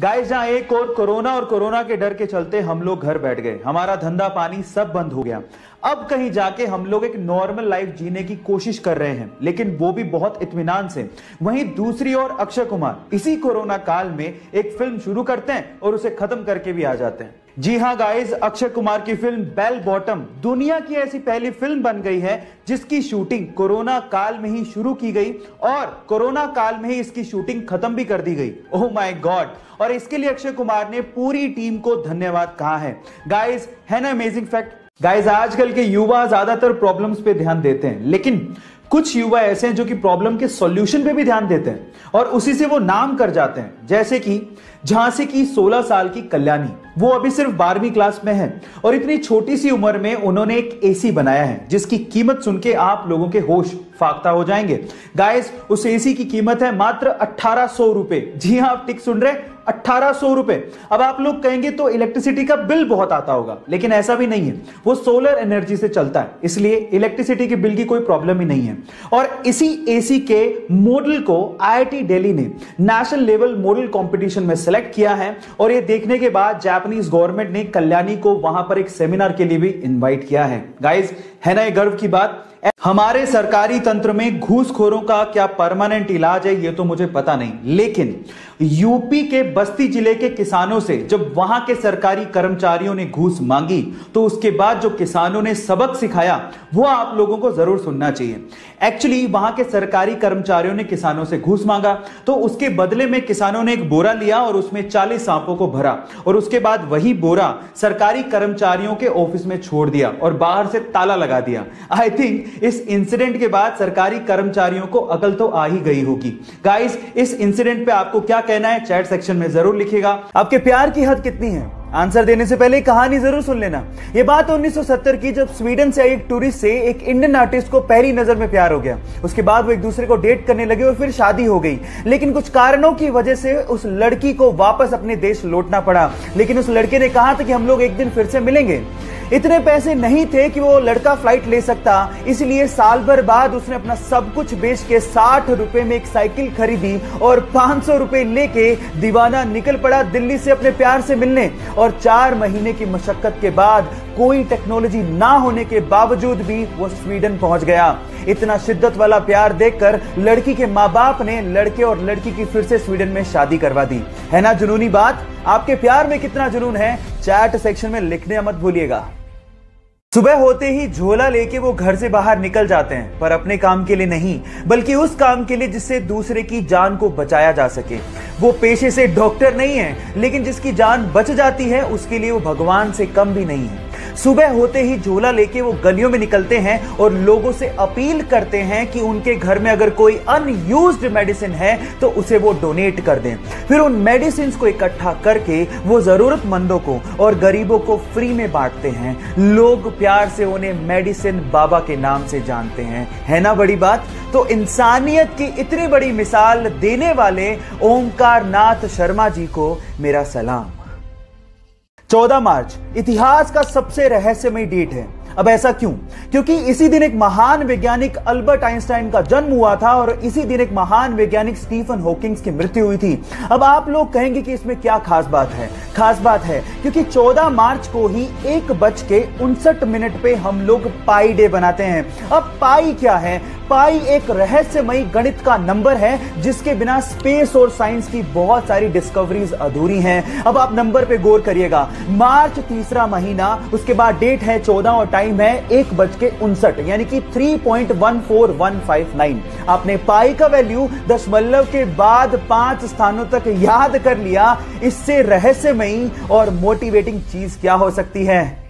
Guys, जहां एक और कोरोना के डर के चलते हम लोग घर बैठ गए, हमारा धंधा पानी सब बंद हो गया। अब कहीं जाके हम लोग एक नॉर्मल लाइफ जीने की कोशिश कर रहे हैं, लेकिन वो भी बहुत इत्मीनान से। वहीं दूसरी ओर अक्षय कुमार इसी कोरोना काल में एक फिल्म शुरू करते हैं और उसे खत्म करके भी आ जाते हैं। जी हां गाइस, अक्षय कुमार की फिल्म बेल बॉटम दुनिया की ऐसी पहली फिल्म बन गई है जिसकी शूटिंग कोरोना काल में ही शुरू की गई और कोरोना काल में ही इसकी शूटिंग खत्म भी कर दी गई। Oh my God! और इसके लिए अक्षय कुमार ने पूरी टीम को धन्यवाद कहा है। गाइस, है ना अमेजिंग फैक्ट। गाइस, आजकल के युवा ज्यादातर प्रॉब्लम्स पे ध्यान देते हैं, लेकिन कुछ युवा ऐसे हैं जो कि प्रॉब्लम के सॉल्यूशन पे भी ध्यान देते हैं और उसी से वो नाम कर जाते हैं। जैसे कि झांसी की 16 साल की कल्याणी, वो अभी सिर्फ 12वीं क्लास में है और इतनी छोटी सी उम्र में उन्होंने एक एसी बनाया है जिसकी कीमत सुन के आप लोगों के होश फाख्ता हो जाएंगे। गाइस, उस एसी की कीमत है मात्र 1800 रुपए। जी हां, आप ठीक सुन रहे, 1800 रुपए। अब आप लोग कहेंगे तो इलेक्ट्रिसिटी का बिल बहुत आता होगा, लेकिन ऐसा भी नहीं है। वो सोलर एनर्जी से चलता है, इसलिए इलेक्ट्रिसिटी के बिल की कोई प्रॉब्लम ही नहीं है। और इसी एसी के मॉडल को आईआईटी दिल्ली ने नेशनल लेवल मॉडल कंपटीशन में सेलेक्ट किया है और ये देखने के बाद जापानीज गवर्नमेंट ने कल्याणी को वहां पर एक सेमिनार के लिए भी इनवाइट किया है। गाइस, है ना ये गर्व की बात। हमारे सरकारी तंत्र में घूसखोरों का क्या परमानेंट इलाज है ये तो मुझे पता नहीं, लेकिन यूपी के बस्ती जिले के किसानों से जब वहां के सरकारी कर्मचारियों ने घूस मांगी तो उसके बाद जो किसानों ने सबक सिखाया वो आप लोगों को जरूर सुनना चाहिए। एक्चुअली वहां के सरकारी कर्मचारियों ने किसानों से घूस मांगा तो उसके बदले में किसानों ने एक बोरा लिया और उसमें 40 सांपों को भरा और उसके बाद वही बोरा सरकारी कर्मचारियों के ऑफिस में छोड़ दिया और बाहर से ताला लगा दिया। आई थिंक इस इंसिडेंट के बाद सरकारी कर्मचारियों को अकल तो आ ही गई होगी। गाइस, इस इंसिडेंट पे आपको क्या कहना है चैट सेक्शन में जरूर लिखिएगा। आपके प्यार की हद कितनी है? आंसर देने से पहले कहानी जरूर सुन लेना। यह बात 1970 की, जब स्वीडन से आई एक टूरिस्ट से एक इंडियन आर्टिस्ट को पहली नजर में प्यार हो गया। उसके बाद वो एक दूसरे को डेट करने लगे और फिर शादी हो गई, लेकिन कुछ कारणों की वजह से उस लड़की को वापस अपने देश लौटना पड़ा। लेकिन उस लड़के ने कहा था कि हम लोग एक दिन फिर से मिलेंगे। इतने पैसे नहीं थे कि वो लड़का फ्लाइट ले सकता, इसलिए साल भर बाद उसने अपना सब कुछ बेच के 60 रुपए में एक साइकिल खरीदी और 500 रुपए लेके दीवाना निकल पड़ा दिल्ली से अपने प्यार से मिलने। और 4 महीने की मशक्कत के बाद, कोई टेक्नोलॉजी ना होने के बावजूद भी वो स्वीडन पहुंच गया। इतना शिद्दत वाला प्यार देखकर लड़की के माँ बाप ने लड़के और लड़की की फिर से स्वीडन में शादी करवा दी। है ना जुनूनी बात? आपके प्यार में कितना जुनून है चैट सेक्शन में लिखने मत भूलिएगा। सुबह होते ही झोला लेके वो घर से बाहर निकल जाते हैं, पर अपने काम के लिए नहीं, बल्कि उस काम के लिए जिससे दूसरे की जान को बचाया जा सके। वो पेशे से डॉक्टर नहीं है, लेकिन जिसकी जान बच जाती है उसके लिए वो भगवान से कम भी नहीं है। सुबह होते ही झोला लेके वो गलियों में निकलते हैं और लोगों से अपील करते हैं कि उनके घर में अगर कोई अनयूज्ड मेडिसिन है तो उसे वो डोनेट कर दें। फिर उन मेडिसिन को इकट्ठा करके वो जरूरतमंदों को और गरीबों को फ्री में बांटते हैं। लोग प्यार से उन्हें मेडिसिन बाबा के नाम से जानते हैं। है ना बड़ी बात? तो इंसानियत की इतनी बड़ी मिसाल देने वाले ओमकार नाथ शर्मा जी को मेरा सलाम। 14 मार्च इतिहास का सबसे रहस्यमय डेट है। अब ऐसा क्यों? क्योंकि इसी दिन एक महान वैज्ञानिक अल्बर्ट आइंस्टाइन का जन्म हुआ था और इसी दिन एक महान वैज्ञानिक स्टीफन हॉकिंग्स की मृत्यु हुई थी। अब आप लोग कहेंगे कि इसमें क्या खास बात है? खास बात है क्योंकि 14 मार्च को ही 1:59 पे हम लोग पाई डे बनाते हैं। अब पाई क्या है? पाई एक रहस्यमयी गणित का नंबर है जिसके बिना स्पेस और साइंस की बहुत सारी डिस्कवरीज अधूरी हैं। अब आप नंबर पे गौर करिएगा। मार्च तीसरा महीना, उसके बाद डेट है 14 और टाइम है 1:59, यानी कि 3.14159। आपने पाई का वैल्यू दशमलव के बाद 5 स्थानों तक याद कर लिया। इससे रहस्यमयी और मोटिवेटिंग चीज क्या हो सकती है?